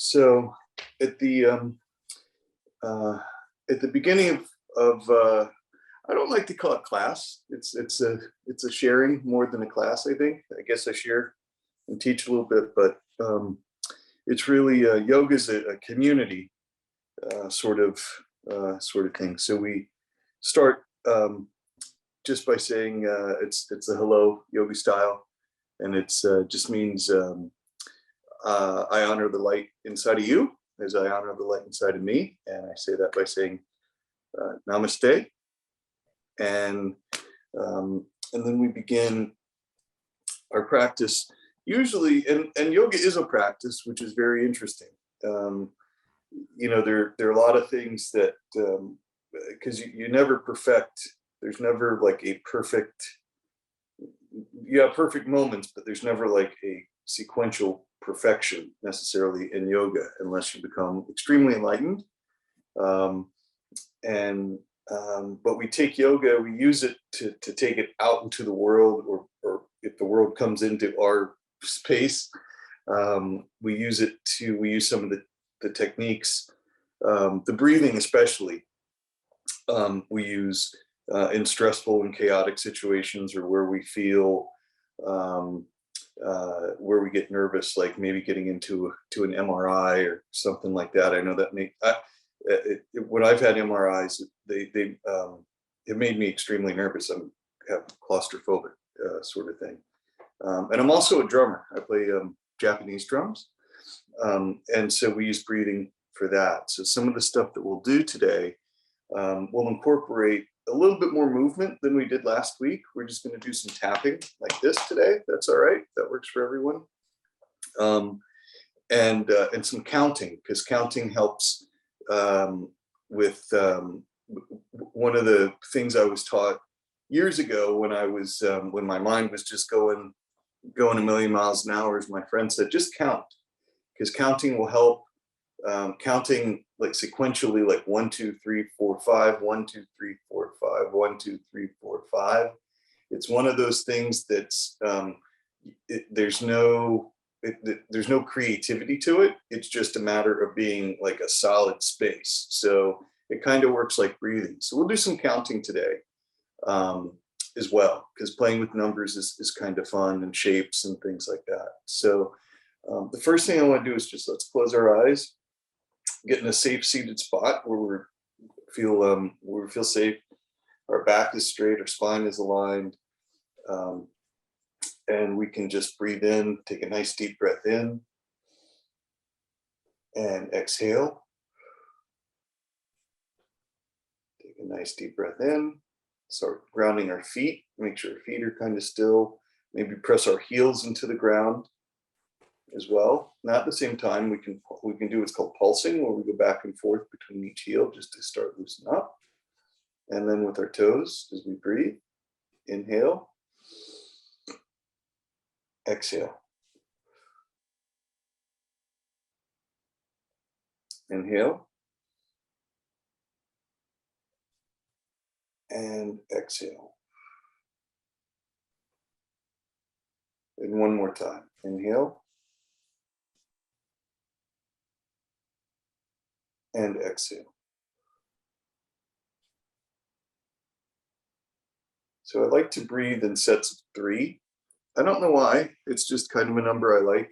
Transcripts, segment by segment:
So at the beginning of I don't like to call it class. It's a sharing more than a class. I think. I guess I share and teach a little bit, but it's really yoga is a community sort of thing. So we start just by saying it's a hello yogi style, and it's just means I honor the light inside of you as I honor the light inside of me, and I say that by saying namaste, and then we begin our practice. Usually, and yoga is a practice, which is very interesting. You know, there are a lot of things that because you never perfect. There's never like a perfect. You have perfect moments, but there's never like a sequential perfection necessarily in yoga unless you become extremely enlightened. But we take yoga, we use it to take it out into the world, or if the world comes into our space, we use some of the techniques, the breathing especially, we use in stressful and chaotic situations, or where we feel where we get nervous, like maybe getting into an MRI or something like that. I know that when I've had MRIs, it made me extremely nervous. I have claustrophobic sort of thing, and I'm also a drummer. I play Japanese drums, and so we use breathing for that. So some of the stuff that we'll do today will incorporate a little bit more movement than we did last week. We're just going to do some tapping like this today. That's all right. That works for everyone. And some counting, because counting helps with one of the things I was taught years ago when I was when my mind was just going a million miles an hour. As my friend said, just count, because counting will help. Counting like sequentially, like 1, 2, 3, 4, 5, 1, 2, 3, 4, 5, 1, 2, 3, 4, 5. It's one of those things that's there's no creativity to it. It's just a matter of being like a solid space. So it kind of works like breathing. So we'll do some counting today as well, because playing with numbers is kind of fun, and shapes and things like that. So the first thing I want to do is just let's close our eyes. Get in a safe seated spot where we feel safe. Our back is straight, our spine is aligned, and we can just breathe in. Take a nice deep breath in, and exhale. Take a nice deep breath in. Start grounding our feet. Make sure our feet are kind of still. Maybe press our heels into the ground as well. Now at the same time, we can do what's called pulsing, where we go back and forth between each heel just to start loosening up. And then with our toes, as we breathe, inhale, exhale. Inhale, and exhale. And one more time. Inhale, and exhale. So I like to breathe in sets of 3. I don't know why. It's just kind of a number I like.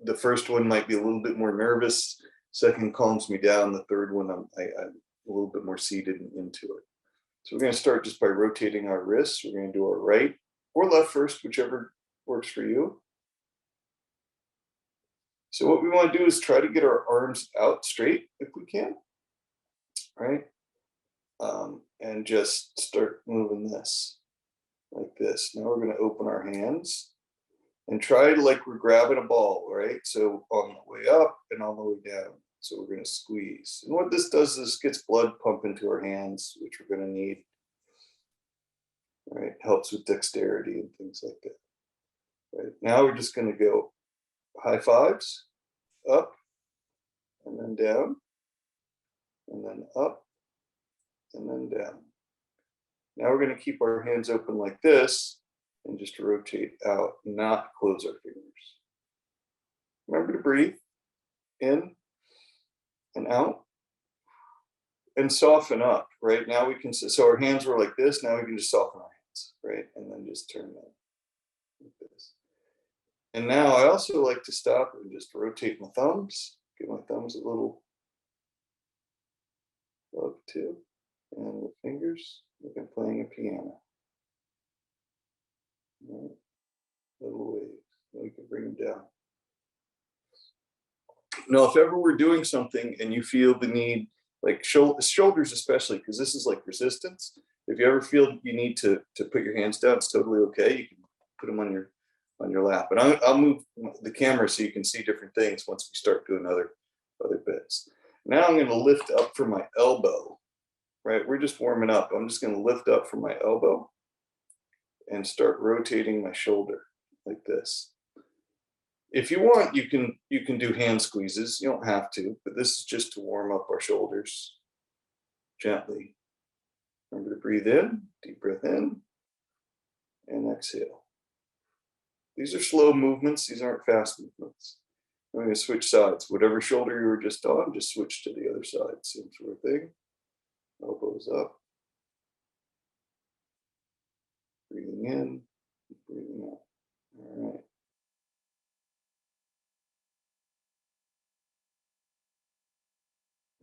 The first one might be a little bit more nervous. Second calms me down. The third one, I'm a little bit more seated into it. So we're going to start just by rotating our wrists. We're going to do our right or left first, whichever works for you. So what we want to do is try to get our arms out straight if we can, right? And just start moving this like this. Now we're going to open our hands and try to like we're grabbing a ball, right? So on the way up and on the way down. So we're going to squeeze. And what this does is gets blood pumping to our hands, which we're going to need. All right, helps with dexterity and things like that. Right, now we're just going to go high fives, up, and then down, and then up, and then down. Now we're going to keep our hands open like this and just rotate out, not close our fingers. Remember to breathe in and out and soften up, right? Now we can, so our hands were like this, now we can just soften our hands, right? And then just turn them like this. And now I also like to stop and just rotate my thumbs, give my thumbs a little love too, and the fingers, like I'm playing a piano. Right? Little waves, we can bring them down. Now, if ever we're doing something and you feel the need, like shoulders especially, because this is like resistance, if you ever feel you need to put your hands down, it's totally okay. You can put them on your lap. And I'll move the camera so you can see different things once we start doing other bits. Now I'm going to lift up from my elbow, right? We're just warming up. I'm just going to lift up from my elbow and start rotating my shoulder like this. If you want, you can do hand squeezes. You don't have to, but this is just to warm up our shoulders gently. Remember to breathe in, deep breath in, and exhale. These are slow movements. These aren't fast movements. I'm going to switch sides. Whatever shoulder you were just on, just switch to the other side. Same sort of thing. Elbows up. Breathing in, breathing out. All right.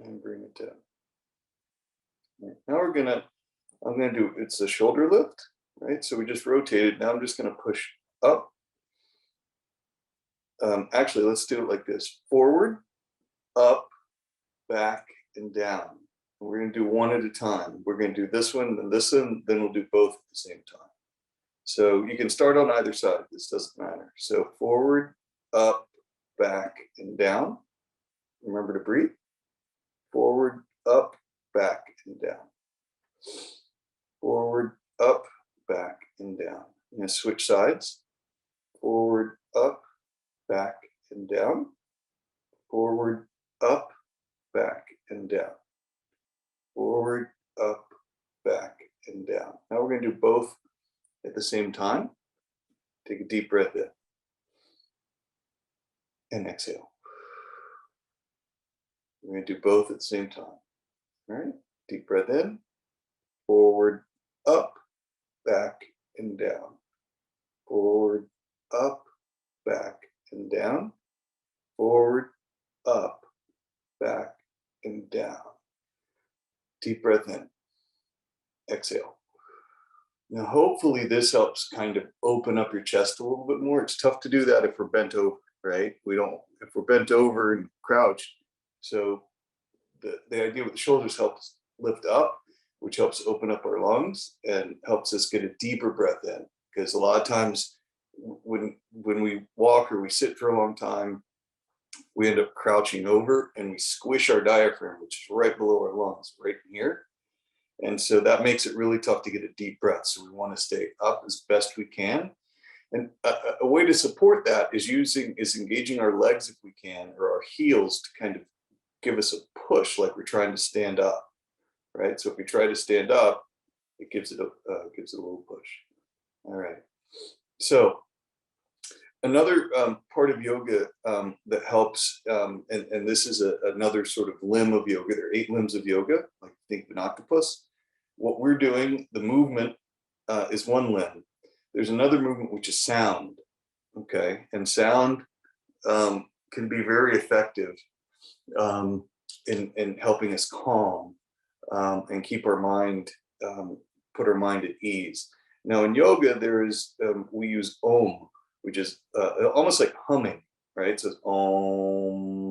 And bring it down. Right. Now I'm gonna do, it's a shoulder lift, right? So we just rotated. Now I'm just gonna push up. Actually, let's do it like this: forward, up, back, and down. And we're gonna do one at a time. We're gonna do this one, then this one, then we'll do both at the same time. So you can start on either side. This doesn't matter. So forward, up, back, and down. Remember to breathe. Forward, up, back, and down. Forward, up, back, and down. I'm going to switch sides. Forward, up, back, and down. Forward, up, back, and down. Forward, up, back, and down. Now we're going to do both at the same time. Take a deep breath in. And exhale. We're going to do both at the same time. All right. Deep breath in. Forward, up, back, and down. Forward, up, back, and down. Forward, up, back, and down. Deep breath in. Exhale. Now, hopefully this helps kind of open up your chest a little bit more. It's tough to do that if we're bent over, right? If we're bent over and crouched. So the idea with the shoulders helps lift up, which helps open up our lungs and helps us get a deeper breath in. Because a lot of times when we walk or we sit for a long time, we end up crouching over and we squish our diaphragm, which is right below our lungs, right in here. And so that makes it really tough to get a deep breath. So we want to stay up as best we can. And a way to support that is engaging our legs if we can, or our heels, to kind of give us a push like we're trying to stand up, right? So if we try to stand up, it gives it a little push. All right. So another part of yoga that helps, and this is another sort of limb of yoga. There are 8 limbs of yoga, like think of an octopus. What we're doing, the movement, is one limb. There's another movement, which is sound, okay? And sound can be very effective in helping us calm and keep our mind, put our mind at ease. Now in yoga, we use Om, which is almost like humming, right? So it's Om.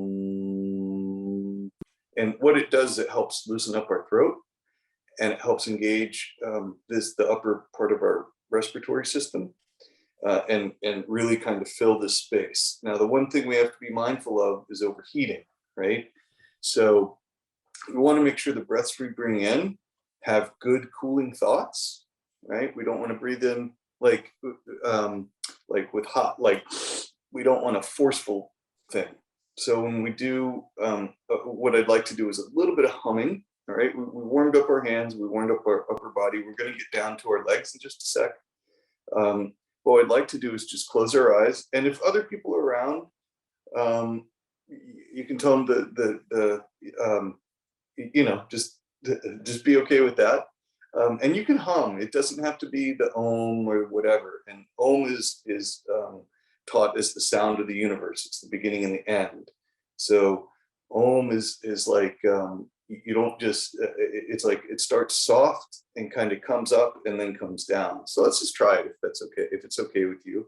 And what it does, it helps loosen up our throat, and it helps engage the upper part of our respiratory system, and really kind of fill this space. Now, the one thing we have to be mindful of is overheating, right? So we want to make sure the breaths we bring in have good cooling thoughts, right? We don't want to breathe in like with hot, like we don't want a forceful thing. So when we do, what I'd like to do is a little bit of humming. All right, we warmed up our hands, we warmed up our upper body. We're going to get down to our legs in just a sec. What I'd like to do is just close our eyes. And if other people are around, You can tell them just be okay with that. And you can hum. It doesn't have to be the om or whatever. And om is taught as the sound of the universe. It's the beginning and the end. So om is like, you don't just, it's like it starts soft and kind of comes up and then comes down. So let's just try it if that's okay, if it's okay with you.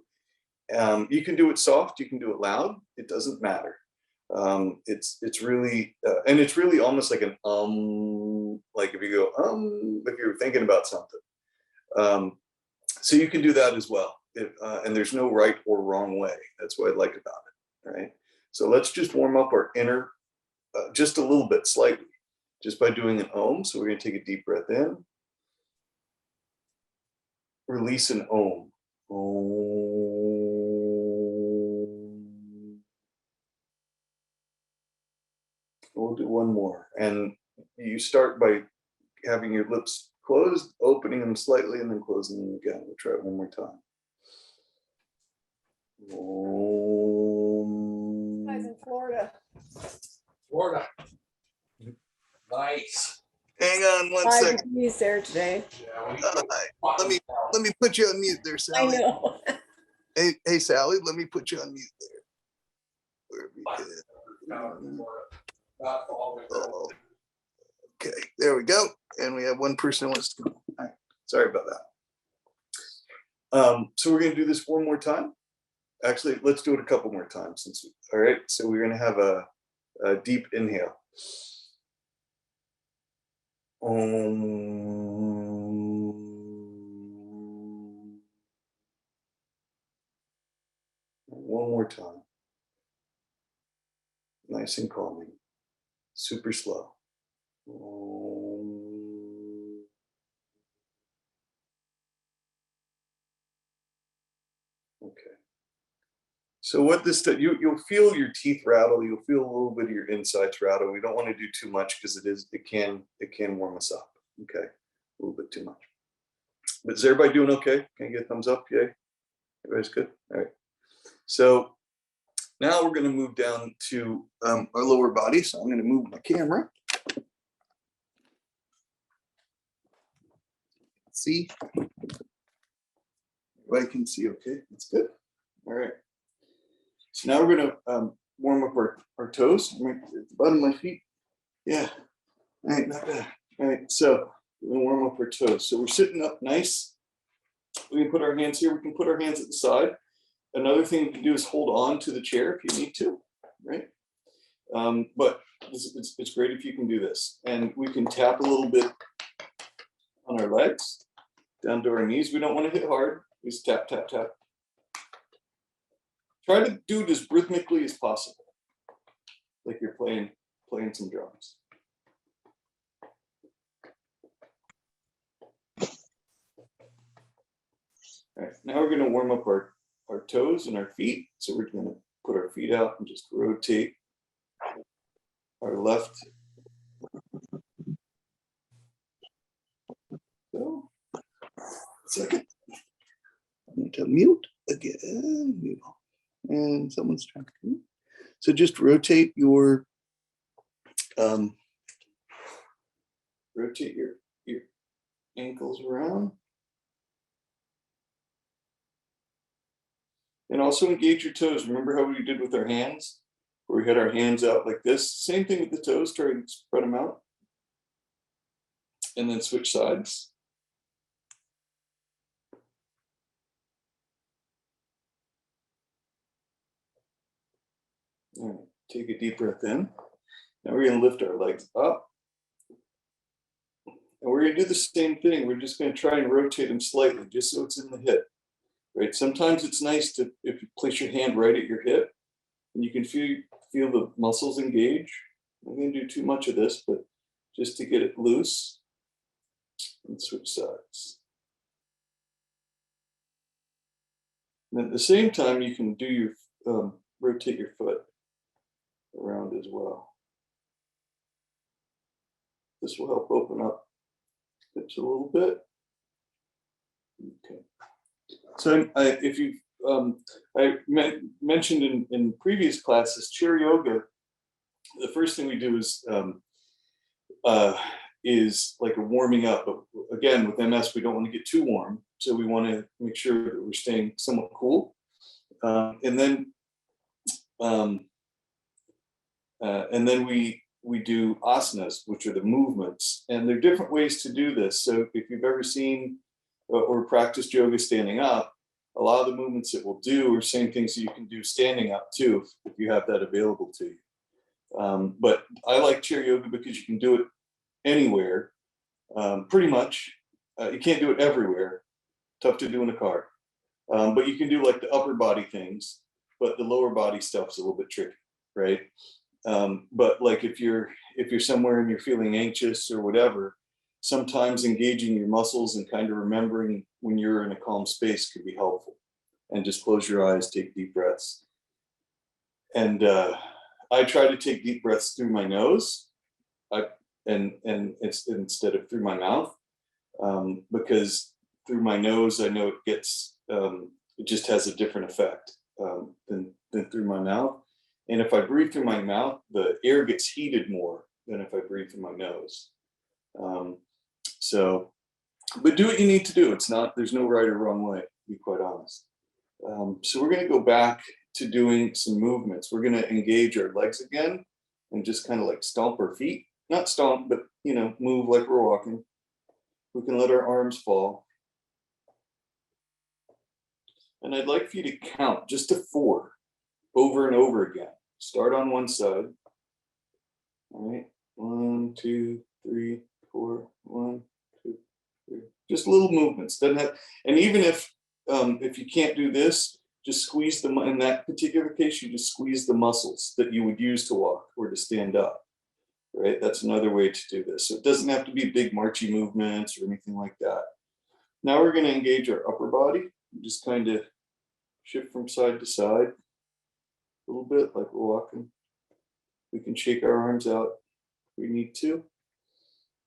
You can do it soft, you can do it loud, it doesn't matter. It's really, and it's really almost like an like if you go, if you're thinking about something. So you can do that as well. And there's no right or wrong way. That's what I like about it, right? So let's just warm up our inner, just a little bit, slightly, just by doing an om. So we're gonna take a deep breath in. Release an om. Om. We'll do one more. And you start by having your lips closed, opening them slightly, and then closing them again. We'll try it one more time. Om. Guys in Florida. Florida. Nice. Hang on one 5 second. degrees there today. Yeah, let me put you on mute there, Sally. I know. Hey Sally, let me put you on mute there. Oh, okay, there we go. And we have one person who wants to go. All right. Sorry about that. So we're going to do this one more time. Actually, let's do it a couple more times. All right. So we're going to have a deep inhale. One more time. Nice and calming. Super slow. Okay. So what this does, you'll feel your teeth rattle. You'll feel a little bit of your insides rattle. We don't want to do too much because it can warm us up. Okay, a little bit too much. But is everybody doing okay? Can you get a thumbs up? Yay. Everybody's good. All right. So now we're going to move down to our lower body. So I'm going to move my camera. See? Everybody can see okay. That's good. All right. So now we're going to warm up our toes. Right at the bottom of my feet. Yeah. All right, not bad. All right, so we're going to warm up our toes. So we're sitting up nice. We can put our hands here. We can put our hands at the side. Another thing you can do is hold on to the chair if you need to, right? But it's great if you can do this. And we can tap a little bit on our legs, down to our knees. We don't want to hit hard. We just tap, tap, tap. Try to do it as rhythmically as possible, like you're playing some drums. All right, now we're going to warm up our toes and our feet. So we're going to put our feet out and just rotate our left. So, second. I need to mute again. And someone's trying to mute. So just rotate your ankles around. And also engage your toes. Remember how we did with our hands? Where we had our hands out like this. Same thing with the toes, try to spread them out. And then switch sides. All right, take a deep breath in. Now we're going to lift our legs up. And we're going to do the same thing. We're just going to try and rotate them slightly, just so it's in the hip. Right? Sometimes it's nice to, if you place your hand right at your hip, and you can feel the muscles engage. I'm going to do too much of this, but just to get it loose, and switch sides. And at the same time, you can do your rotate your foot around as well. This will help open up hips a little bit. Okay. So if you've I mentioned in previous classes, chair yoga. The first thing we do is like a warming up. But again, with MS, we don't want to get too warm, so we want to make sure that we're staying somewhat cool. And then we do asanas, which are the movements, and there are different ways to do this. So if you've ever seen or practiced yoga standing up, a lot of the movements it will do are same things that you can do standing up too, if you have that available to you. But I like chair yoga because you can do it anywhere, pretty much. You can't do it everywhere. Tough to do in a car. But you can do like the upper body things, but the lower body stuff's a little bit tricky, right? But like if you're somewhere and you're feeling anxious or whatever, sometimes engaging your muscles and kind of remembering when you're in a calm space could be helpful. And just close your eyes, take deep breaths. And I try to take deep breaths through my nose, and it's instead of through my mouth, because through my nose I know it gets it just has a different effect than through my mouth. And if I breathe through my mouth, the air gets heated more than if I breathe through my nose. But do what you need to do. There's no right or wrong way, to be quite honest. So we're going to go back to doing some movements. We're going to engage our legs again and just kind of like stomp our feet. Not stomp, but move like we're walking. We can let our arms fall. And I'd like for you to count just to 4 over and over again. Start on one side. All right. 1, 2, 3, 4. 1, 2, 3. Just little movements. Doesn't have, and even if you can't do this, just squeeze them. In that particular case, you just squeeze the muscles that you would use to walk or to stand up. Right. That's another way to do this. So it doesn't have to be big marchy movements or anything like that. Now we're going to engage our upper body. Just kind of shift from side to side a little bit like we're walking. We can shake our arms out if we need to.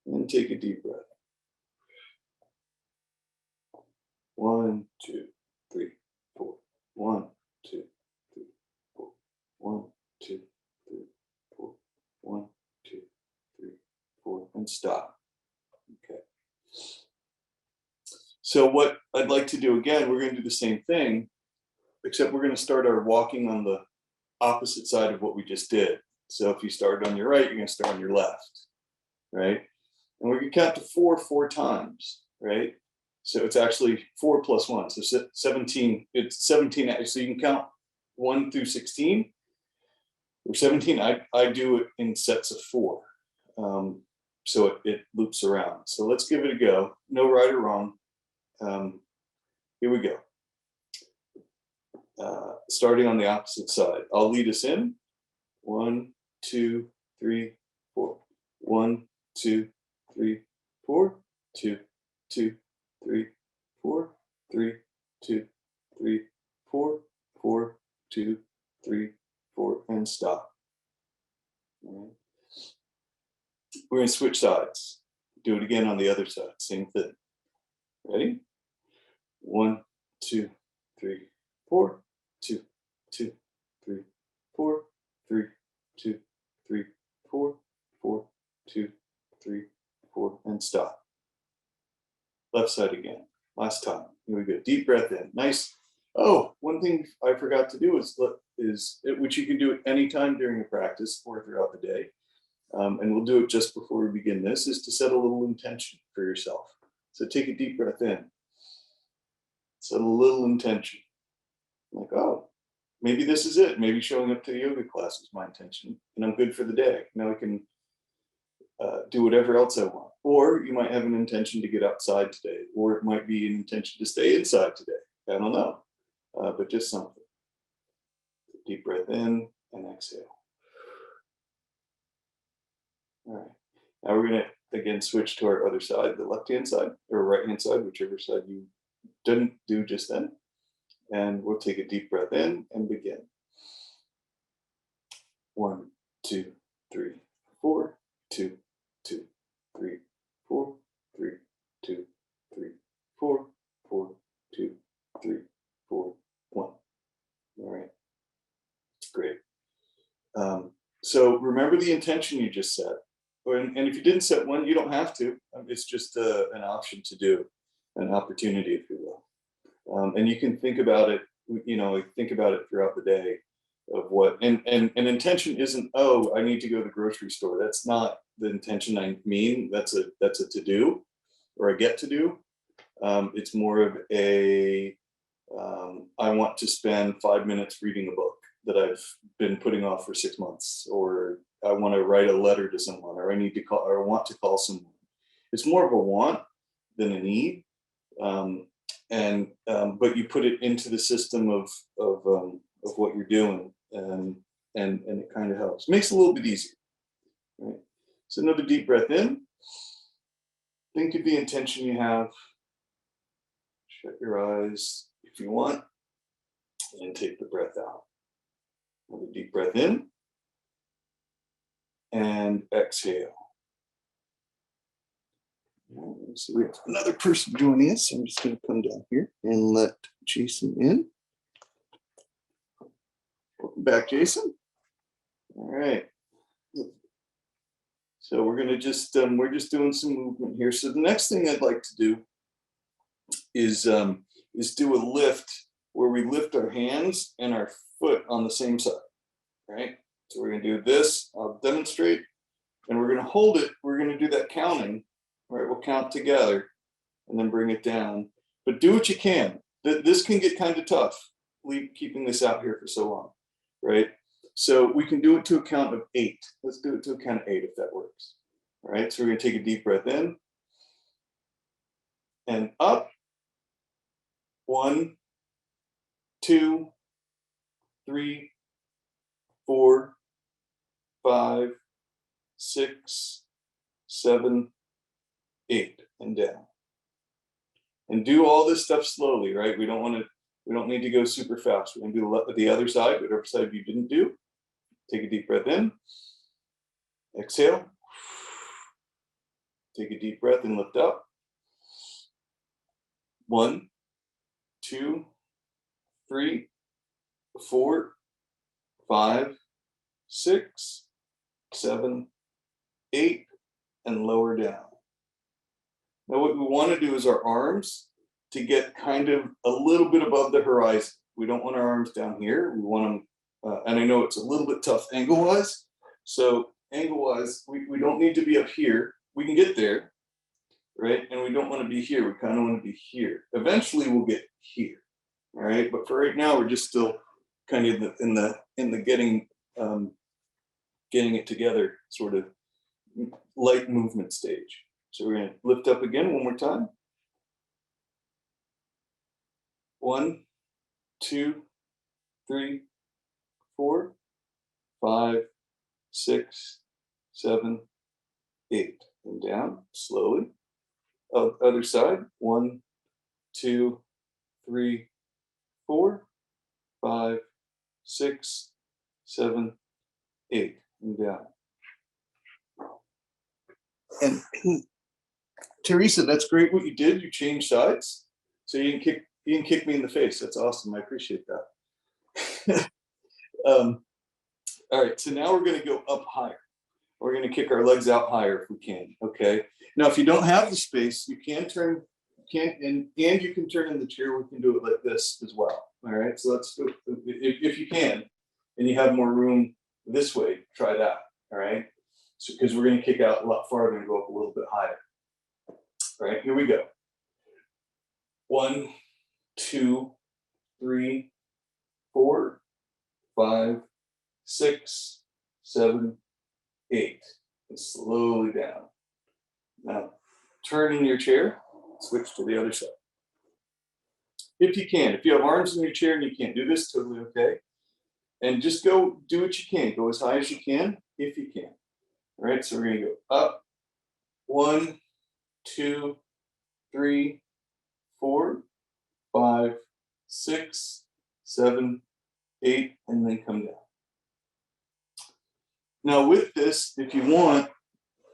And take a deep breath. 1, 2, 3, 4. 1, 2, 3, 4. 1, 2, 3, 4. 1, 2, 3, 4. And stop. Okay. So what I'd like to do again, we're going to do the same thing, except we're going to start our walking on the opposite side of what we just did. So if you started on your right, you're going to start on your left, right? And we're going to count to 4 times, right? So it's actually 4 plus 1, so 17. It's 17. So you can count 1 through 16 or 17. I do it in sets of 4, so it loops around. So let's give it a go. No right or wrong. Here we go. Starting on the opposite side. I'll lead us in. 1, 2, 3, 4. 1, 2, 3, 4. 2, 2, 3, 4. 3, 2, 3, 4. 4, 2, 3, 4, and stop. All right. We're going to switch sides. Do it again on the other side. Same thing. Ready? 1, 2, 3, 4. 2, 2, 3, 4. 3, 2, 3, 4. 4, 2, 3, 4, and stop. Left side again. Last time. Here we go. Deep breath in. Nice. Oh, one thing I forgot to do is which you can do at any time during the practice or throughout the day, and we'll do it just before we begin this, is to set a little intention for yourself. So take a deep breath in. Set a little intention. Like, oh, maybe this is it. Maybe showing up to the yoga class is my intention, and I'm good for the day. Now I can do whatever else I want. Or you might have an intention to get outside today, or it might be an intention to stay inside today. I don't know, but just something. Deep breath in and exhale. All right. Now we're going to again switch to our other side, the left-hand side or right-hand side, whichever side you didn't do just then. And we'll take a deep breath in and begin. 1, 2, 3, 4. 2, 2, 3, 4. 3, 2, 3, 4. 4, 2, 3, 4. 1. So remember the intention you just set. And if you didn't set one, you don't have to. It's just an option to do, an opportunity, if you will. And you can think about it, think about it throughout the day of what, and intention isn't, oh, I need to go to the grocery store. That's not the intention I mean. That's a to-do, or a get to do. It's more of a, I want to spend 5 minutes reading a book that I've been putting off for 6 months, or I want to write a letter to someone, or I need to call, or I want to call someone. It's more of a want than a need. But you put it into the system of what you're doing, and it kind of helps. Makes it a little bit easier. Right? So another deep breath in. Think of the intention you have. Shut your eyes if you want, and take the breath out. Another deep breath in, and exhale. So we have another person joining us. I'm just going to come down here and let Jason in. Welcome back, Jason. All right. So we're going to just we're just doing some movement here. So the next thing I'd like to do is do a lift where we lift our hands and our foot on the same side. Right. So we're going to do this. I'll demonstrate, and we're going to hold it. We're going to do that counting. Right, we'll count together and then bring it down. But do what you can. This can get kind of tough, keeping this out here for so long, right? So we can do it to a count of 8. Let's do it to a count of 8 if that works. All right, so we're going to take a deep breath in and up. 1, 2, 3, 4, 5, 6, 7, 8, and down. And do all this stuff slowly, right? We don't need to go super fast. We're going to do the other side, whatever side you didn't do. Take a deep breath in. Exhale. Take a deep breath and lift up. 1, 2, 3, 4, 5, 6, 7, 8, and lower down. Now what we want to do is our arms to get kind of a little bit above the horizon. We don't want our arms down here. We want them, and I know it's a little bit tough angle-wise. So angle-wise, we don't need to be up here. We can get there, right? And we don't want to be here. We kind of want to be here. Eventually we'll get here, all right? But for right now, we're just still kind of in the getting it together sort of light movement stage. So we're going to lift up again one more time. 1, 2, 3, 4, 5, 6, 7, 8. And down slowly. Other side. 1, 2, 3, 4, 5, 6, 7, 8. And down. And Teresa, that's great what you did. You changed sides. So you can kick me in the face. That's awesome. I appreciate that. All right, so now we're going to go up higher. We're going to kick our legs out higher if we can. Okay. Now, if you don't have the space, you can turn, and you can turn in the chair. We can do it like this as well. All right. So let's do it. If you can, and you have more room this way, try that. All right. So because we're going to kick out a lot farther and go up a little bit higher. All right, here we go. 1, 2, 3, 4, 5, 6, 7, 8. And slowly down. Now, turn in your chair, switch to the other side. If you can. If you have arms in your chair and you can't do this, totally okay. And just go do what you can. Go as high as you can, if you can. All right, so we're going to go up. 1, 2, 3, 4, 5, 6, 7, 8, and then come down. Now with this, if you want,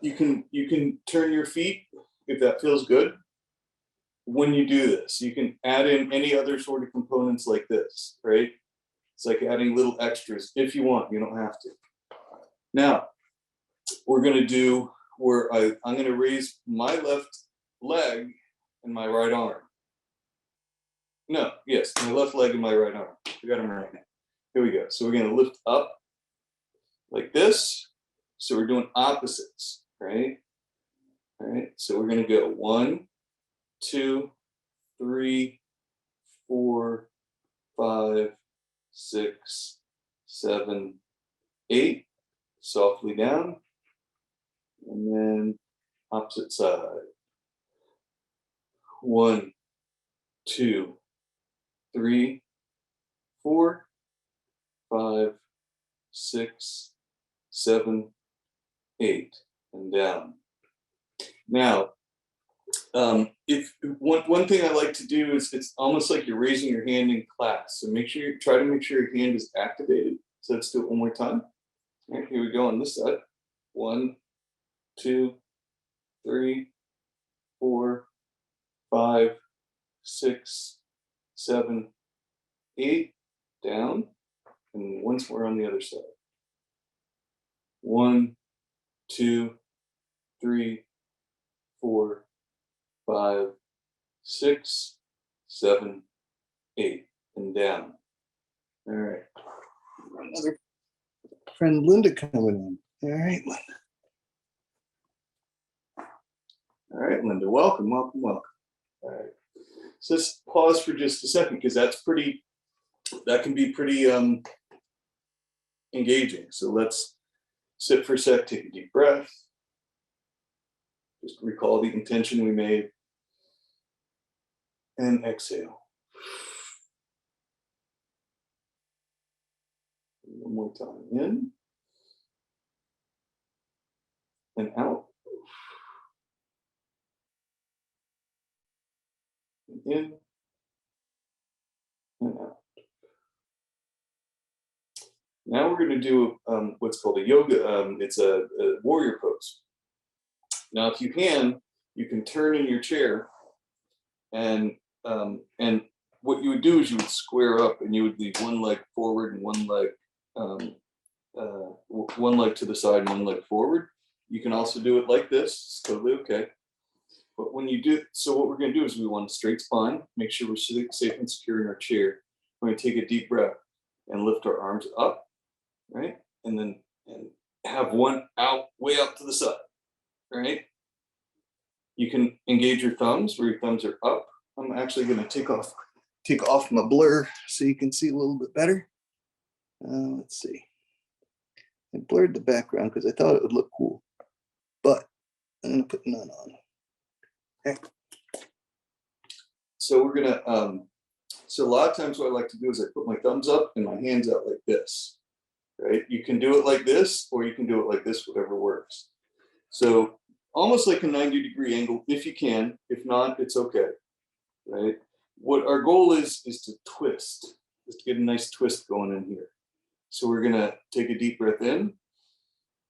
you can turn your feet if that feels good. When you do this, you can add in any other sort of components like this, right? It's like adding little extras if you want. You don't have to. Now, we're going to do where I'm going to raise my left leg and my right arm. No, yes, my left leg and my right arm. I got them right now. Here we go. So we're going to lift up like this. So we're doing opposites, right? All right. So we're going to go 1, 2, 3, 4, 5, 6, 7, 8. Softly down. And then opposite side. 1, 2, 3, 4, 5, 6, 7, 8, and down. Now, if one thing I like to do is it's almost like you're raising your hand in class. So try to make sure your hand is activated. So let's do it one more time. All right, here we go on this side. 1, 2, 3, 4, 5, 6, 7, 8, down. And once more on the other side. 1, 2, 3, 4, 5, 6, 7, 8, and down. All right. Another friend Linda coming in. All right, Linda. All right, Linda. Welcome, welcome, welcome. All right. So let's pause for just a second because that can be pretty engaging. So let's sit for a sec, take a deep breath. Just recall the intention we made. And exhale. One more time. In. And out. And in. And out. Now we're going to do what's called a yoga. It's a warrior pose. Now, if you can turn in your chair, and what you would do is you would square up, and you would leave one leg forward and one leg to the side and one leg forward. You can also do it like this. It's totally okay. But when you do, so what we're going to do is we want a straight spine. Make sure we're safe and secure in our chair. We're going to take a deep breath and lift our arms up, right? And have one way out to the side, right? You can engage your thumbs where your thumbs are up. I'm actually going to take off my blur so you can see a little bit better. Let's see. I blurred the background because I thought it would look cool, but I'm going to put none on. Okay. So we're going to, so a lot of times what I like to do is I put my thumbs up and my hands out like this, right? You can do it like this, or you can do it like this, whatever works. So almost like a 90-degree angle if you can. If not, it's okay, right? What our goal is to twist, just to get a nice twist going in here. So we're gonna take a deep breath in,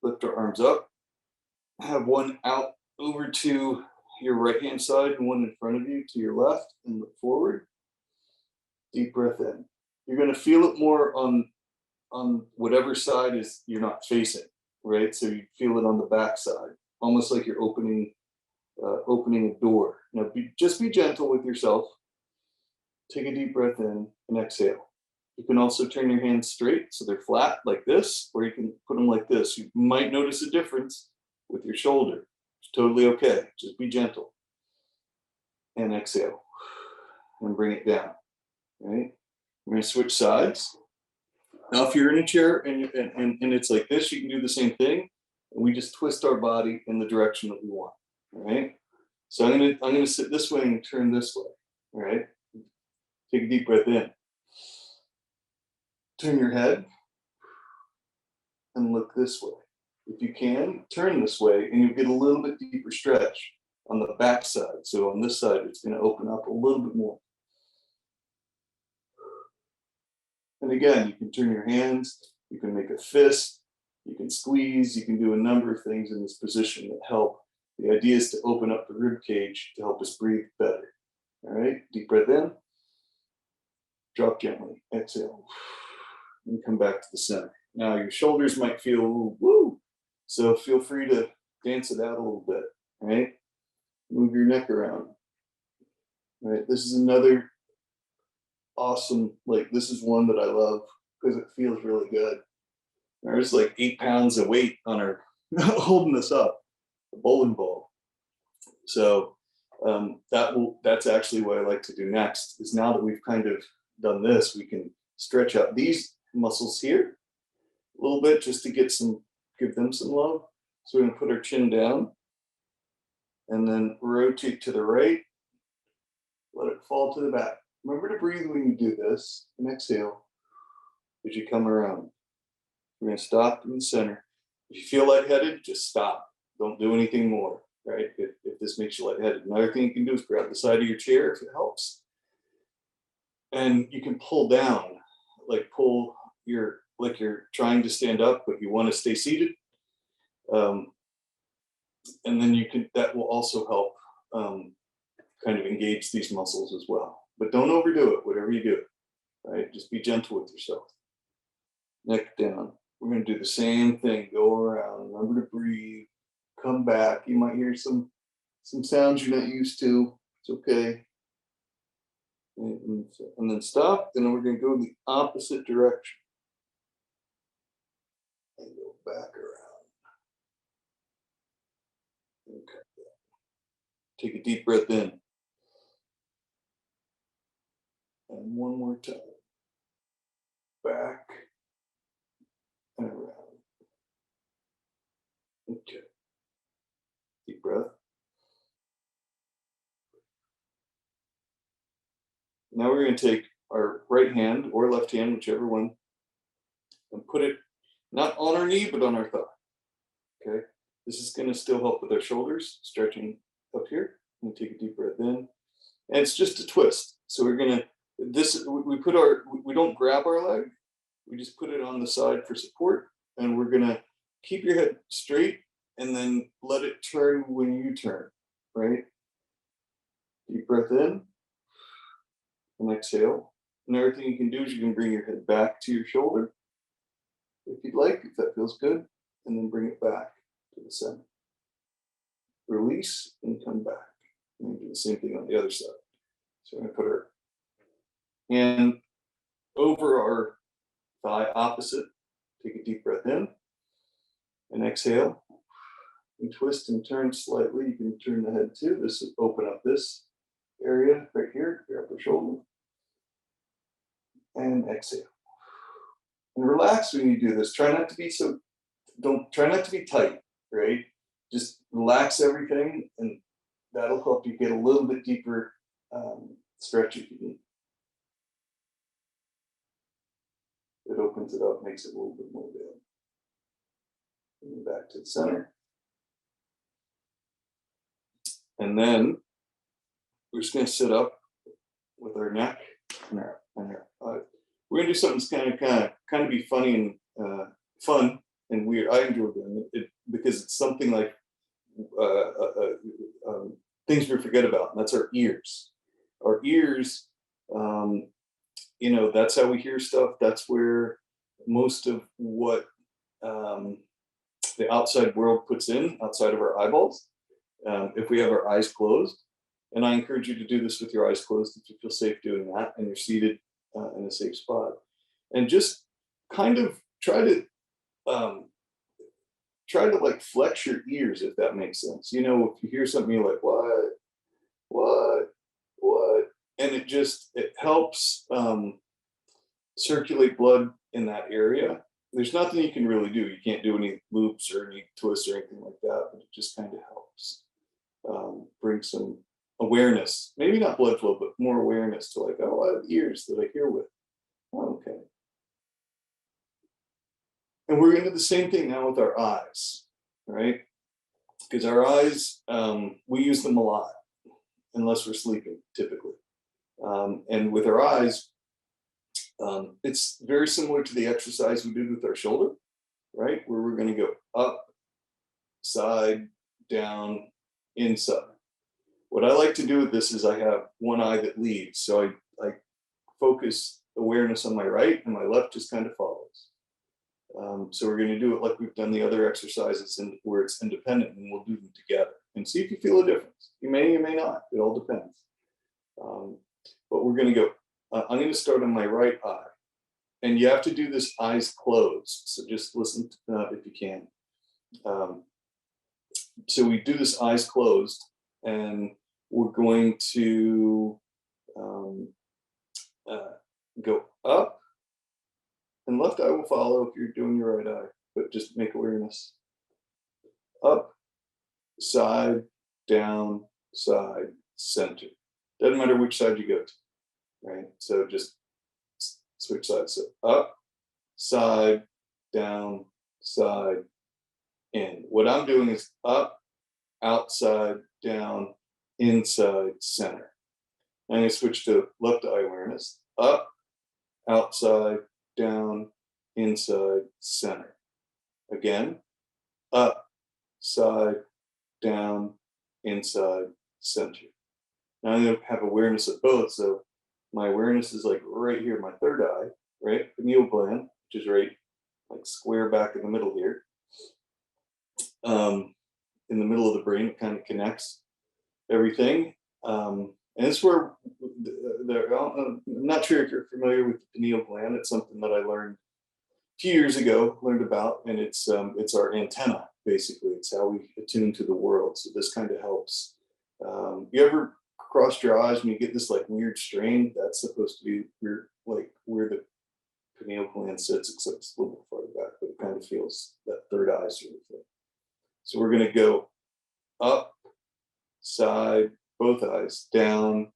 lift our arms up, have one out over to your right-hand side and one in front of you to your left, and look forward. Deep breath in. You're gonna feel it more on whatever side is you're not facing, right? So you feel it on the back side, almost like you're opening a door. Now, just be gentle with yourself. Take a deep breath in and exhale. You can also turn your hands straight so they're flat like this, or you can put them like this. You might notice a difference with your shoulder. It's totally okay. Just be gentle. And exhale. And bring it down. Right? We're going to switch sides. Now, if you're in a chair and it's like this, you can do the same thing. And we just twist our body in the direction that we want. All right? So I'm gonna sit this way and turn this way. All right? Take a deep breath in. Turn your head and look this way. If you can, turn this way and you'll get a little bit deeper stretch on the back side. So on this side, it's going to open up a little bit more. And again, you can turn your hands, you can make a fist, you can squeeze, you can do a number of things in this position that help. The idea is to open up the rib cage to help us breathe better. All right, deep breath in, drop gently, exhale, and come back to the center. Now your shoulders might feel woo, so feel free to dance it out a little bit, right? Move your neck around, right? This is another awesome, like this is one that I love because it feels really good. There's like 8 pounds of weight on her holding us up, the bowling ball. So that's actually what I like to do next is now that we've kind of done this, we can stretch out these muscles here a little bit just to give them some love. So we're gonna put our chin down and then rotate to the right, let it fall to the back. Remember to breathe when you do this and exhale as you come around. We're gonna stop in the center. If you feel lightheaded, just stop. Don't do anything more, right? If this makes you lightheaded. Another thing you can do is grab the side of your chair if it helps. And you can pull down, like you're trying to stand up, but you want to stay seated. And then that will also help kind of engage these muscles as well. But don't overdo it, whatever you do, right? Just be gentle with yourself. Neck down. We're going to do the same thing. Go around. Remember to breathe. Come back. You might hear some sounds you're not used to. It's okay. And then stop. And then we're going to go the opposite direction. And go back around. Okay. Take a deep breath in. And one more time. Back and around. Okay. Deep breath. Now we're going to take our right hand or left hand, whichever one, and put it not on our knee, but on our thigh. Okay. This is going to still help with our shoulders, stretching up here. And take a deep breath in. And it's just a twist. So we're going to, we don't grab our leg. We just put it on the side for support. And we're going to keep your head straight and then let it turn when you turn, right? Deep breath in and exhale. Another thing you can do is you can bring your head back to your shoulder if you'd like, if that feels good, and then bring it back to the center. Release and come back. And do the same thing on the other side. So I'm going to put our hand over our thigh opposite. Take a deep breath in and exhale. And twist and turn slightly. You can turn the head too. This will open up this area right here, your upper shoulder. And exhale. And relax when you do this. Try not to be tight, right? Just relax everything, and that'll help you get a little bit deeper stretch if you need. It opens it up, makes it a little bit more available. And back to the center. And then we're just going to sit up with our neck and our we're going to do something that's kind of be funny and fun and weird. I enjoy doing it because it's something like things we forget about, and that's our ears. Our ears, that's how we hear stuff. That's where most of what the outside world puts in, outside of our eyeballs, if we have our eyes closed. And I encourage you to do this with your eyes closed if you feel safe doing that and you're seated in a safe spot. And just kind of try to like flex your ears, if that makes sense. If you hear something, you're like, what? And it helps circulate blood in that area. There's nothing you can really do. You can't do any loops or any twists or anything like that, but it just kind of helps bring some awareness, maybe not blood flow, but more awareness to like, oh, I have ears that I hear with. Oh, okay. And we're going to do the same thing now with our eyes, right? Because our eyes, we use them a lot, unless we're sleeping, typically. And with our eyes, it's very similar to the exercise we did with our shoulder, right? Where we're going to go up, side, down, inside. What I like to do with this is I have one eye that leads. So I focus awareness on my right and my left just kind of follows. So we're going to do it like we've done the other exercises where it's independent, and we'll do them together and see if you feel a difference. You may not. It all depends. But we're going to go. I'm going to start on my right eye. And you have to do this eyes closed. So just listen if you can. So we do this eyes closed, and we're going to go up, and left eye will follow if you're doing your right eye, but just make awareness. Up, side, down, side, center. Doesn't matter which side you go to, right? So just switch sides. So up, side, down, side, in. What I'm doing is up, outside, down, inside, center. I'm going to switch to left eye awareness. Up, outside, down, inside, center. Again, up, side, down, inside, center. Now I'm going to have awareness of both. So my awareness is like right here, my third eye, right? Pineal gland, which is right like square back in the middle here. In the middle of the brain, it kind of connects everything. And it's where I'm not sure if you're familiar with the pineal gland. It's something that I learned a few years ago, about, and it's our antenna, basically. It's how we attune to the world. So this kind of helps. You ever crossed your eyes and you get this like weird strain? That's supposed to be where the pineal gland sits, except it's a little bit farther back, but it kind of feels that third eye sort of thing. So we're going to go up, side, both eyes, down,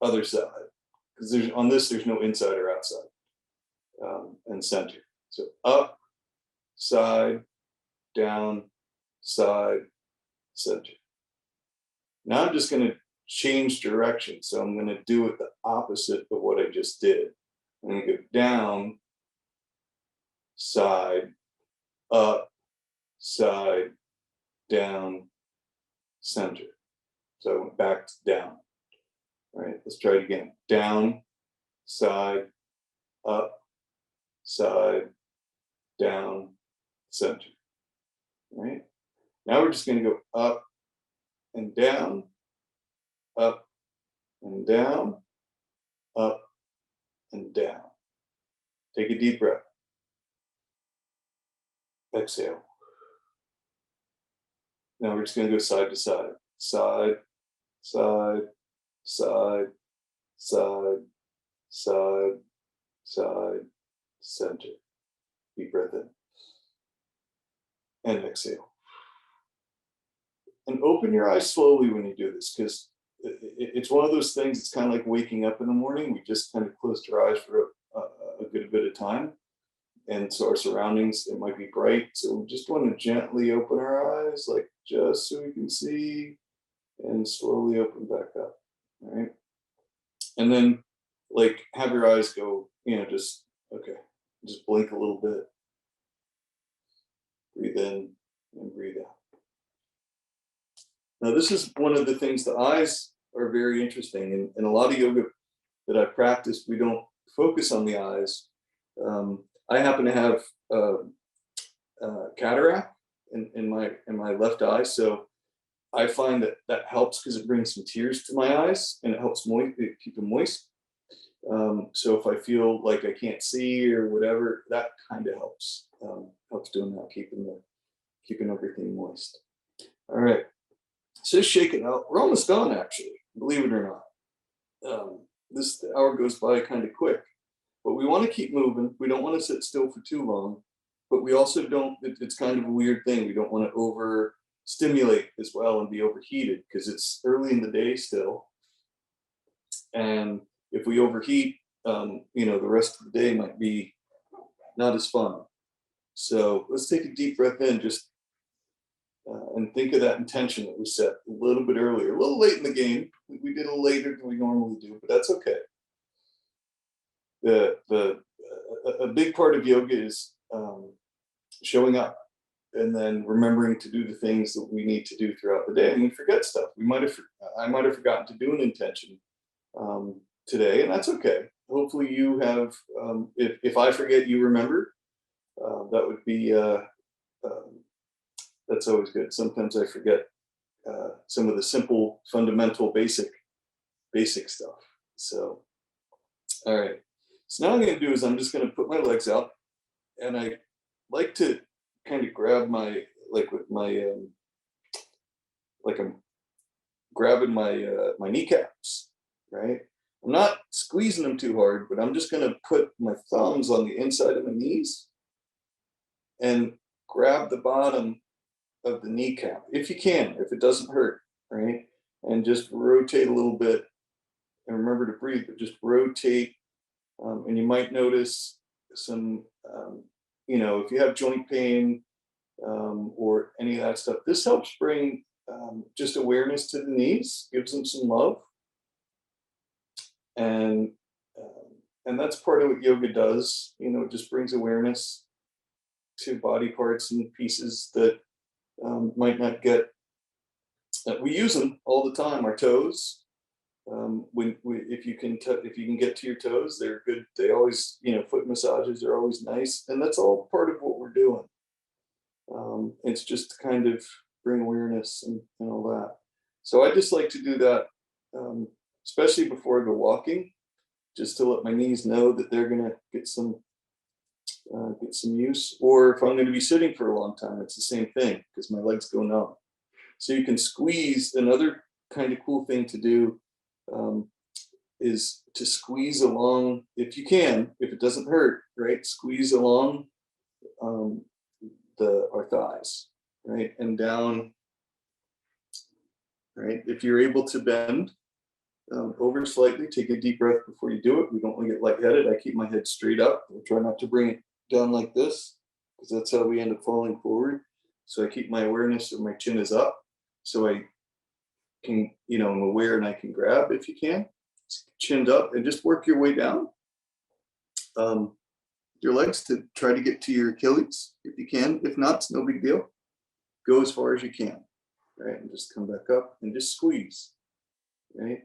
other side. Because there's no inside or outside, and center. So up, side, down, side, center. Now I'm just going to change direction. So I'm going to do it the opposite of what I just did. I'm going to go down, side, up, side, down, center. So I went back to down. All right, let's try it again. Down, side, up, side, down, center. All right. Now we're just going to go up and down, up and down, up and down. Take a deep breath. Exhale. Now we're just going to go side to side. Side, side, side, side, side, side, center. Deep breath in. And exhale. And open your eyes slowly when you do this, because it's one of those things, it's kind of like waking up in the morning. We just kind of closed our eyes for a good bit of time. And so our surroundings, it might be bright. So we just want to gently open our eyes, like just so we can see, and slowly open back up. All right. And then like have your eyes go, just blink a little bit. Breathe in and breathe out. Now, this is one of the things, the eyes are very interesting. In a lot of yoga that I've practiced, we don't focus on the eyes. I happen to have cataract in my left eye, so I find that helps because it brings some tears to my eyes and it helps keep them moist. So if I feel like I can't see or whatever, that kind of helps doing that, keeping everything moist. All right, so shake it out. We're almost done, actually, believe it or not. This hour goes by kind of quick. But we want to keep moving. We don't want to sit still for too long, but we also don't, it's kind of a weird thing. We don't want to overstimulate as well and be overheated because it's early in the day still. And if we overheat, the rest of the day might be not as fun. So let's take a deep breath in, and think of that intention that we set a little bit earlier, a little late in the game. We did a little later than we normally do, but that's okay. A big part of yoga is showing up and then remembering to do the things that we need to do throughout the day. And we forget stuff. I might have forgotten to do an intention today, and that's okay. Hopefully you have, if I forget, you remember. that would be, that's always good. Sometimes I forget some of the simple, fundamental, basic stuff. So, all right. So now what I'm going to do is I'm just going to put my legs out, and I like to kind of grab my, like with my, like I'm grabbing my kneecaps, right? I'm not squeezing them too hard, but I'm just going to put my thumbs on the inside of my knees and grab the bottom of the kneecap, if you can, if it doesn't hurt, right? And just rotate a little bit, and remember to breathe, but just rotate. And you might notice some, if you have joint pain or any of that stuff, this helps bring just awareness to the knees, gives them some love. And that's part of what yoga does. It just brings awareness to body parts and pieces that might not get. We use them all the time. Our toes. If you can get to your toes, they're good. They always, foot massages are always nice, and that's all part of what we're doing. It's just to kind of bring awareness and all that. So I just like to do that, especially before I go walking, just to let my knees know that they're gonna get some use. Or if I'm going to be sitting for a long time, it's the same thing because my legs go numb. So you can squeeze. Another kind of cool thing to do is to squeeze along, if you can, if it doesn't hurt, right? Squeeze along our thighs, right? And down, right? If you're able to bend over slightly, take a deep breath before you do it. We don't want to get lightheaded. I keep my head straight up. I try not to bring it down like this, because that's how we end up falling forward. So I keep my awareness of my chin is up. So I can, I'm aware and I can grab if you can. Chinned up, and just work your way down. Your legs to try to get to your Achilles if you can. If not, it's no big deal. Go as far as you can, right? And just come back up and just squeeze, right?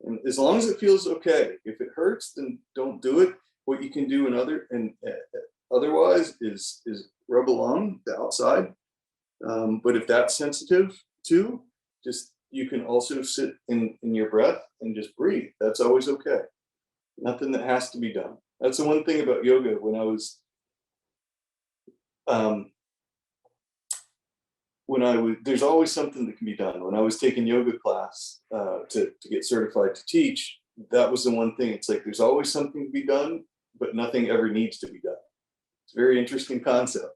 And as long as it feels okay. If it hurts, then don't do it. What you can do otherwise is rub along the outside. But if that's sensitive too, you can also sit in your breath and just breathe. That's always okay. Nothing that has to be done. That's the one thing about yoga. When I was, there's always something that can be done. When I was taking yoga class to get certified to teach, that was the one thing. It's like there's always something to be done, but nothing ever needs to be done. It's a very interesting concept.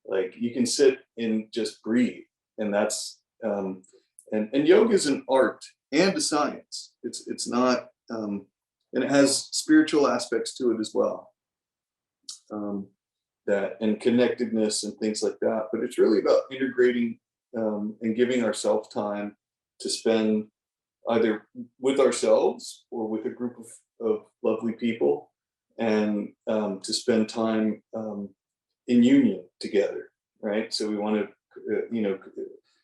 Like you can sit and just breathe, and that's and yoga is an art and a science. It's not, and it has spiritual aspects to it as well. That and connectedness and things like that. But it's really about integrating and giving ourselves time to spend either with ourselves or with a group of lovely people, and to spend time in union together, right? So we want to,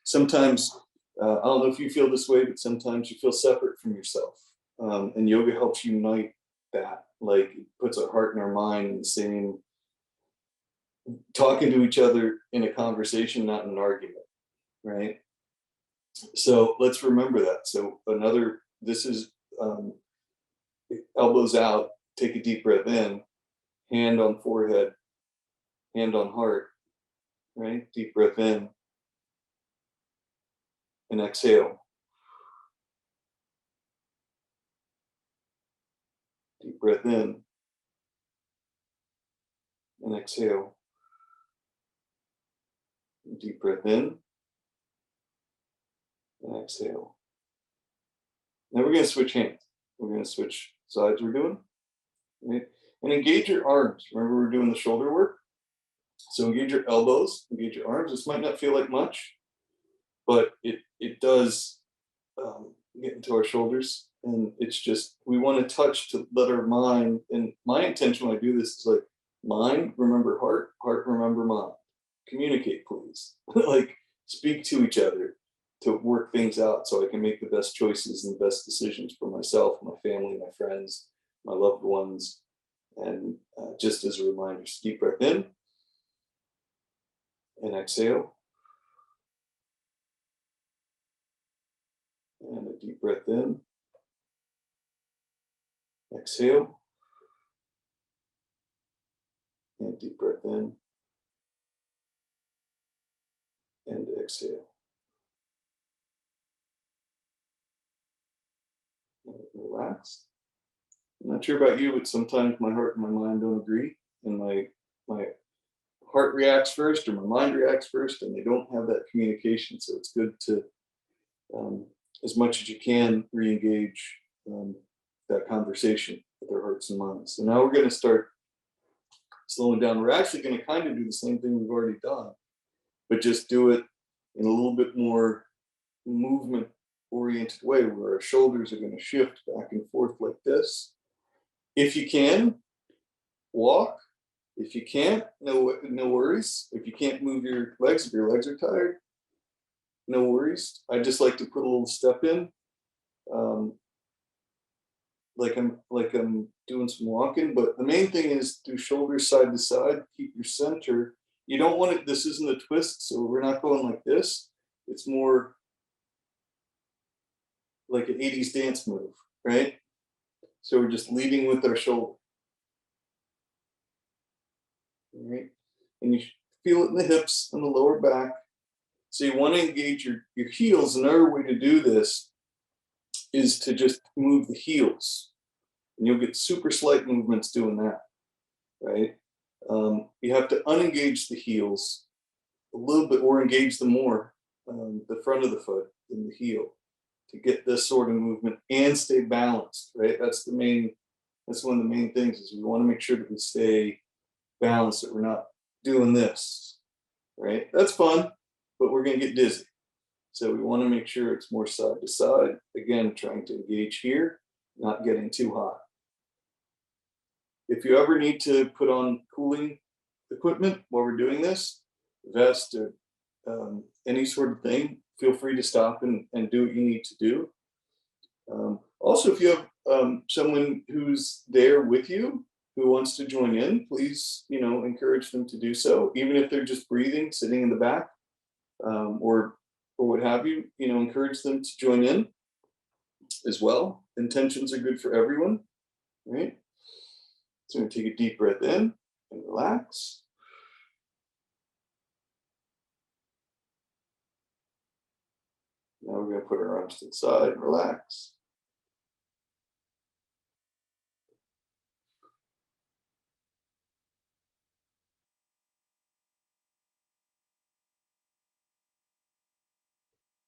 sometimes, I don't know if you feel this way, but sometimes you feel separate from yourself. And yoga helps unite that. Like it puts our heart and our mind in the same, talking to each other in a conversation, not in an argument, right? So let's remember that. So this is elbows out, take a deep breath in, hand on forehead, hand on heart, right? Deep breath in and exhale. Deep breath in and exhale. Deep breath in and exhale. Now we're going to switch hands. We're going to switch sides we're doing, right? And engage your arms. Remember, we're doing the shoulder work. So engage your elbows, engage your arms. This might not feel like much, but it does get into our shoulders. And it's just, we want to touch to let our mind, and my intention when I do this is like, mind, remember heart, heart, remember mind. Communicate, please. Like, speak to each other to work things out so I can make the best choices and the best decisions for myself, my family, my friends, my loved ones. And just as a reminder, deep breath in and exhale. And a deep breath in. Exhale. And deep breath in. And exhale. And relax. I'm not sure about you, but sometimes my heart and my mind don't agree. And my heart reacts first or my mind reacts first, and they don't have that communication. So it's good to, as much as you can, re-engage that conversation with our hearts and minds. So now we're going to start slowing down. We're actually going to kind of do the same thing we've already done, but just do it in a little bit more movement oriented way, where our shoulders are going to shift back and forth like this. If you can, walk. If you can't, no worries. If you can't move your legs, if your legs are tired, no worries. I just like to put a little step in, like I'm doing some walking. But the main thing is do shoulders side to side. Keep your center. You don't want it. This isn't a twist, so we're not going like this. It's more like an 80s dance move, right? So we're just leading with our shoulder. All right, and you feel it in the hips and the lower back. So you want to engage your heels. Another way to do this is to just move the heels, and you'll get super slight movements doing that, right? You have to unengage the heels a little bit, or engage them more, the front of the foot than the heel, to get this sort of movement and stay balanced, right? That's one of the main things, is we want to make sure that we stay balanced, that we're not doing this, right? That's fun, but we're going to get dizzy. So we want to make sure it's more side to side. Again, trying to engage here, not getting too hot. If you ever need to put on cooling equipment while we're doing this, vest or any sort of thing, feel free to stop and do what you need to do. Also, if you have someone who's there with you who wants to join in, please, encourage them to do so, even if they're just breathing, sitting in the back, or what have you. Encourage them to join in as well. Intentions are good for everyone, right? So we're going to take a deep breath in and relax. Now we're going to put our arms to the side and relax.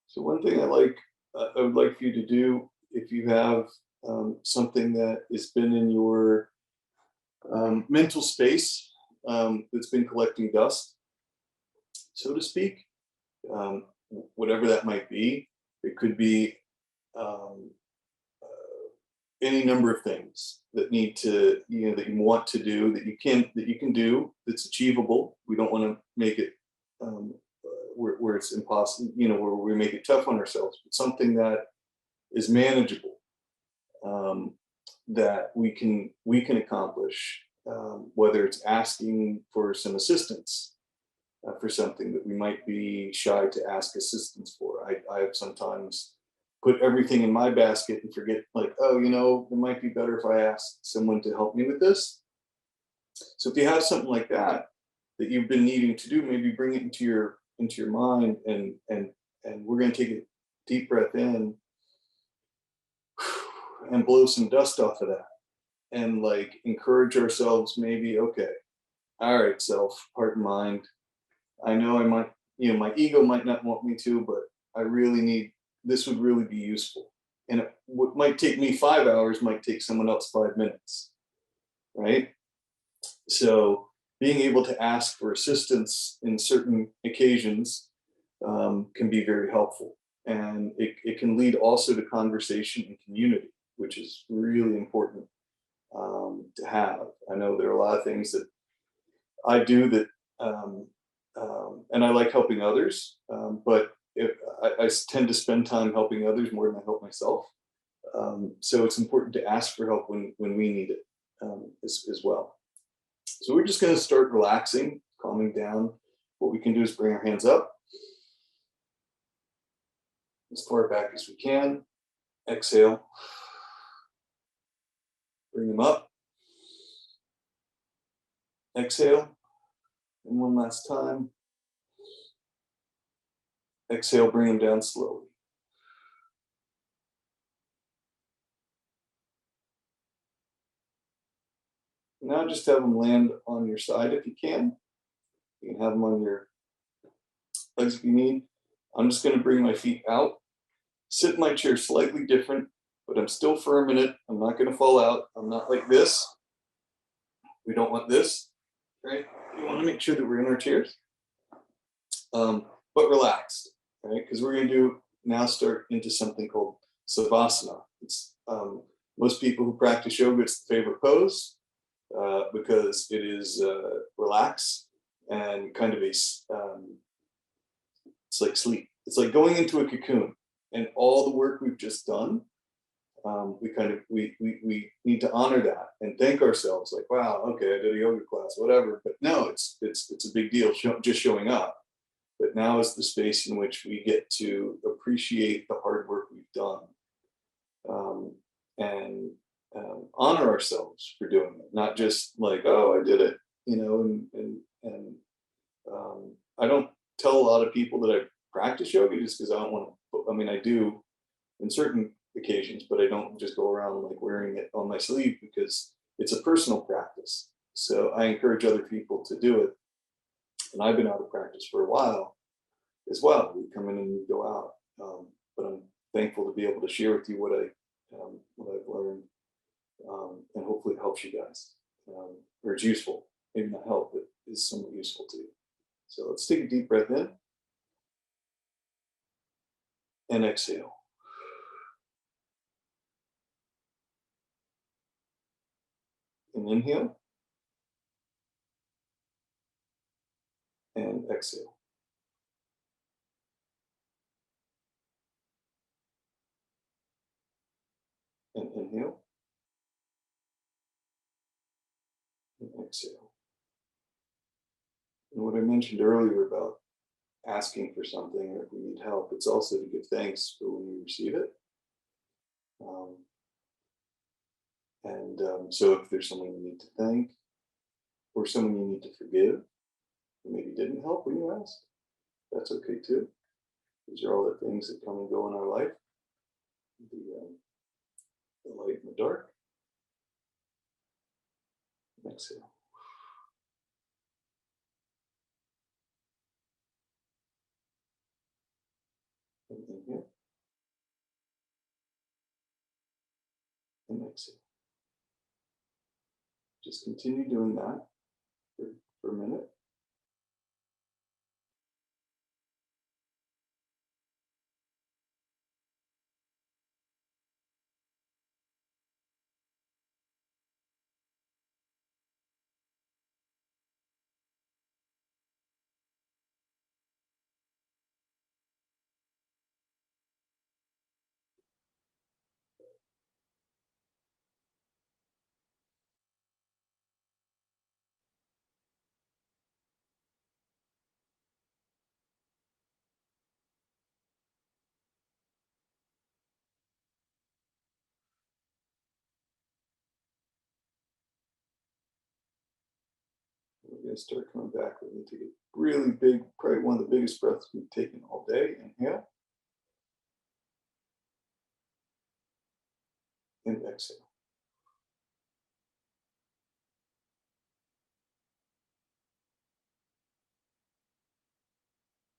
So one thing I would like for you to do, if you have something that has been in your mental space that's been collecting dust, so to speak, whatever that might be, it could be any number of things that need to, that you want to do, that you can do, that's achievable. We don't want to make it where it's impossible, where we make it tough on ourselves, but something that is manageable, that we can accomplish, whether it's asking for some assistance for something that we might be shy to ask assistance for. I have sometimes put everything in my basket and forget, like, it might be better if I ask someone to help me with this. So if you have something like that you've been needing to do, maybe bring it into your mind, and we're going to take a deep breath in and blow some dust off of that, and encourage ourselves, maybe, okay, all right, self, heart and mind, I know I might, my ego might not want me to, but I really need, this would really be useful. And what might take me 5 hours might take someone else 5 minutes, right? So being able to ask for assistance in certain occasions can be very helpful. And it can lead also to conversation and community, which is really important to have. I know there are a lot of things that I do that, and I like helping others, but I tend to spend time helping others more than I help myself. So it's important to ask for help when we need it as well. So we're just going to start relaxing, calming down. what we can do is bring our hands up as far back as we can. Exhale. Bring them up. Exhale. And one last time. Exhale, bring them down slowly. Now just have them land on your side if you can. You can have them on your legs if you need. I'm just going to bring my feet out. Sit in my chair slightly different, but I'm still firm in it. I'm not going to fall out. I'm not like this. We don't want this, right? We want to make sure that we're in our chairs, but relaxed, right? Because we're going to now start into something called Savasana. It's most people who practice yoga, it's the favorite pose because it is relaxed and kind of it's like sleep. It's like going into a cocoon, and all the work we've just done, we need to honor that and thank ourselves. Like, wow, okay, I did a yoga class, whatever. But no, it's a big deal just showing up. But now is the space in which we get to appreciate the hard work we've done, and honor ourselves for doing it. Not just like, oh, I did it, you know. And I don't tell a lot of people that I practice yoga just because I don't want to. I mean, I do in certain occasions, but I don't just go around like wearing it on my sleeve because it's a personal practice. So I encourage other people to do it. And I've been out of practice for a while as well. We come in and we go out. But I'm thankful to be able to share with you what I've learned, and hopefully it helps you guys, or it's useful. Maybe not help, but is somewhat useful to you. So let's take a deep breath in and exhale. And inhale and exhale. And inhale and exhale. And what I mentioned earlier about asking for something or if we need help, it's also to give thanks for when you receive it. So if there's someone you need to thank or someone you need to forgive who maybe didn't help when you asked, that's okay too. These are all the things that come and go in our life. The light and the dark. Exhale. And inhale. And exhale. Just continue doing that for a minute. We're going to start coming back. We're going to take a really big, probably one of the biggest breaths we've taken all day. Inhale. And exhale.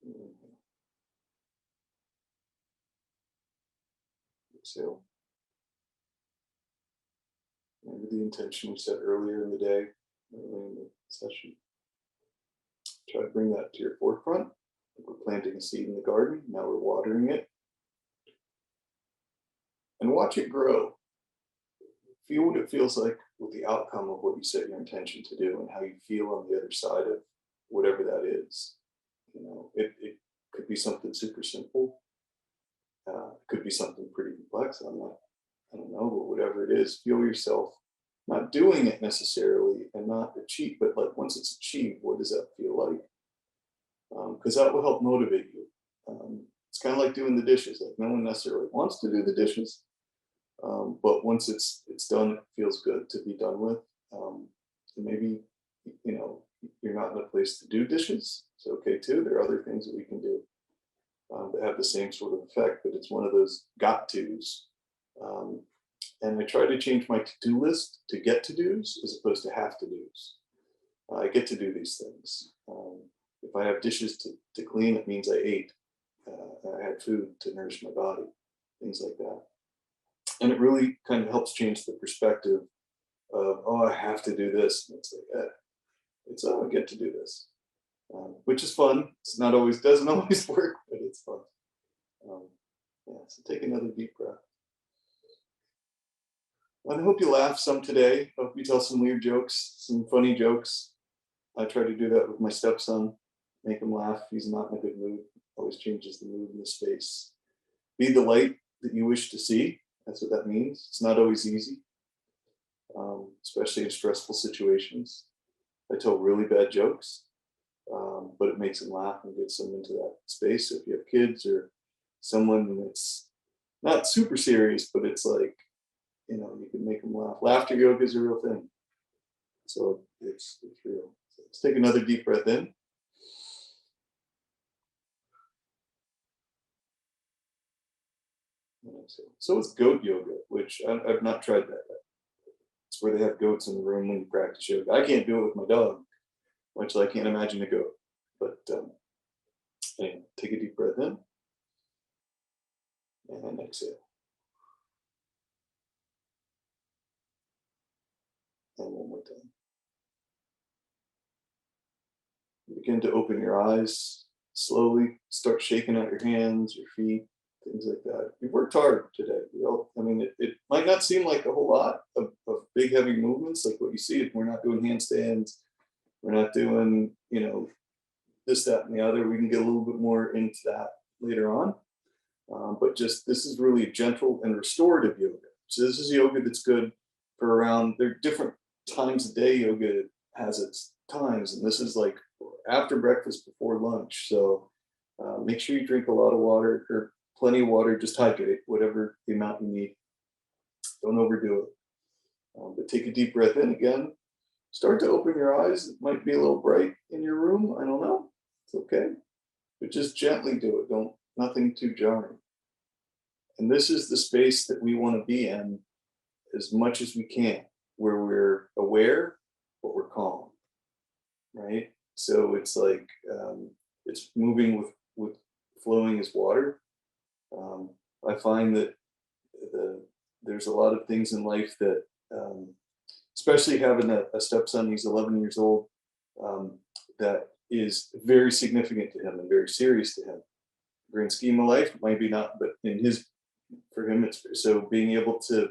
And inhale. Exhale. Remember the intention we set earlier in the day, earlier in the session. Try to bring that to your forefront. We're planting a seed in the garden. Now we're watering it. And watch it grow. Feel what it feels like with the outcome of what you set your intention to do and how you feel on the other side of whatever that is. You know, it could be something super simple. It could be something pretty complex. I don't know, but whatever it is, feel yourself not doing it necessarily and not achieve, but like once it's achieved, what does that feel like? because that will help motivate you. It's kind of like doing the dishes. Like no one necessarily wants to do the dishes, but once it's done, it feels good to be done with. And maybe you're not in a place to do dishes. It's okay too. There are other things that we can do that have the same sort of effect, but it's one of those got tos. And I try to change my to-do list to get to dos as opposed to have to dos. I get to do these things. If I have dishes to clean, it means I ate. I had food to nourish my body, things like that. And it really kind of helps change the perspective of, oh, I have to do this. And it's like, I get to do this, which is fun. It's not always, doesn't always work, but it's fun. So take another deep breath. I hope you laugh some today. I hope you tell some weird jokes, some funny jokes. I try to do that with my stepson, make him laugh. He's not in a good mood. Always changes the mood in the space. Be the light that you wish to see. That's what that means. It's not always easy, especially in stressful situations. I tell really bad jokes, but it makes them laugh and gets them into that space. So if you have kids or someone that's not super serious, but it's like, you can make them laugh. Laughter yoga is a real thing. So it's real. So let's take another deep breath in. So it's goat yoga, which I've not tried that yet. It's where they have goats in the room when you practice yoga. I can't do it with my dog, much like I can't imagine a goat. But anyway, take a deep breath in and exhale. And one more time. Begin to open your eyes slowly. Start shaking out your hands, your feet, things like that. We've worked hard today. It might not seem like a whole lot of big, heavy movements like what you see. If we're not doing handstands, we're not doing, this, that, and the other. We can get a little bit more into that later on. But just this is really a gentle and restorative yoga. So this is yoga that's good for around, there are different times a day yoga has its times. And this is like after breakfast, before lunch. So make sure you drink a lot of water or plenty of water, just hydrate, whatever the amount you need. Don't overdo it. But take a deep breath in again. Start to open your eyes. It might be a little bright in your room. I don't know. It's okay. But just gently do it. Nothing too jarring. And this is the space that we want to be in as much as we can, where we're aware, but we're calm, right? So it's like, it's moving with flowing as water. I find that there's a lot of things in life that, especially having a stepson, he's 11 years old, that is very significant to him and very serious to him. Grand scheme of life, maybe not, but for him, it's so being able to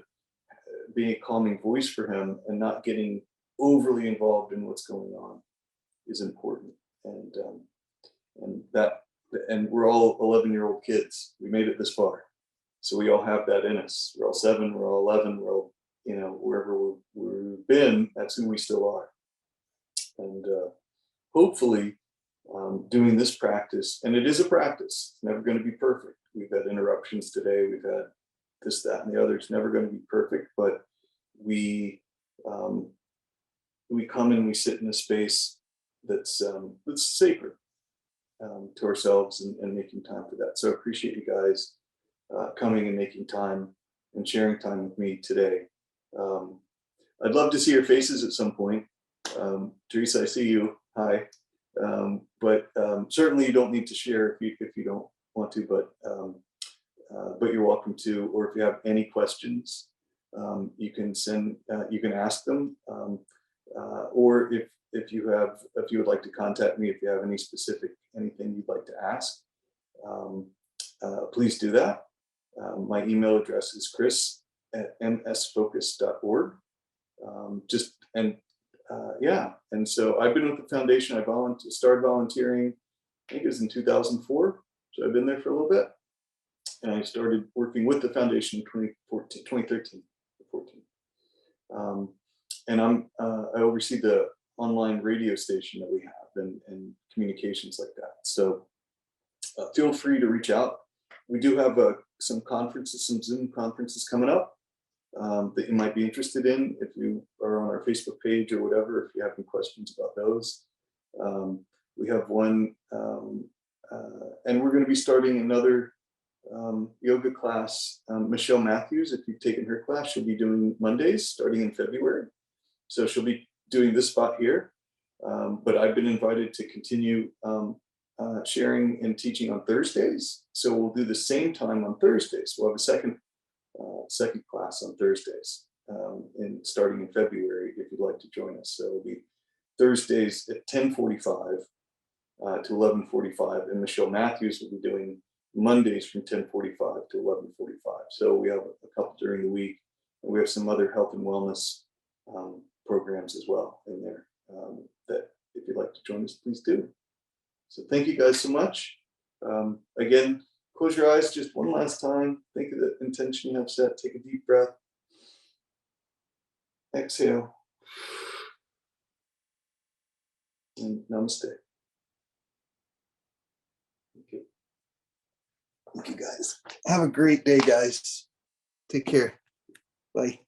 be a calming voice for him and not getting overly involved in what's going on is important. And we're all 11-year-old kids. We made it this far. So we all have that in us. We're all 7, we're all 11, we're all, wherever we've been, that's who we still are. And hopefully doing this practice, and it is a practice, it's never going to be perfect. We've had interruptions today, we've had this, that, and the other. It's never going to be perfect, but we come and we sit in a space that's sacred to ourselves and making time for that. So I appreciate you guys coming and making time and sharing time with me today. I'd love to see your faces at some point. Teresa, I see you. Hi. But certainly you don't need to share if you don't want to, but you're welcome to. Or if you have any questions, you can ask them. Or if you would like to contact me, if you have anything you'd like to ask, please do that. My email address is chris@msfocus.org. And so I've been with the foundation. I started volunteering, I think it was in 2004. So I've been there for a little bit. And I started working with the foundation in 2013. And I oversee the online radio station that we have and communications like that. So feel free to reach out. We do have some conferences, some Zoom conferences coming up that you might be interested in if you are on our Facebook page or whatever, if you have any questions about those. We have one, and we're going to be starting another yoga class. Michelle Matthews, if you've taken her class, she'll be doing Mondays starting in February. So she'll be doing this spot here. But I've been invited to continue sharing and teaching on Thursdays. So we'll do the same time on Thursdays. We'll have a second class on Thursdays, starting in February if you'd like to join us. So it'll be Thursdays at 10:45 to 11:45, and Michelle Matthews will be doing Mondays from 10:45 to 11:45. So we have a couple during the week, and we have some other health and wellness programs as well in there that if you'd like to join us, please do. So thank you guys so much. Again, close your eyes just one last time. Think of the intention you have set. Take a deep breath. Exhale. And namaste. Okay. Thank you guys. Have a great day, guys. Take care. Bye.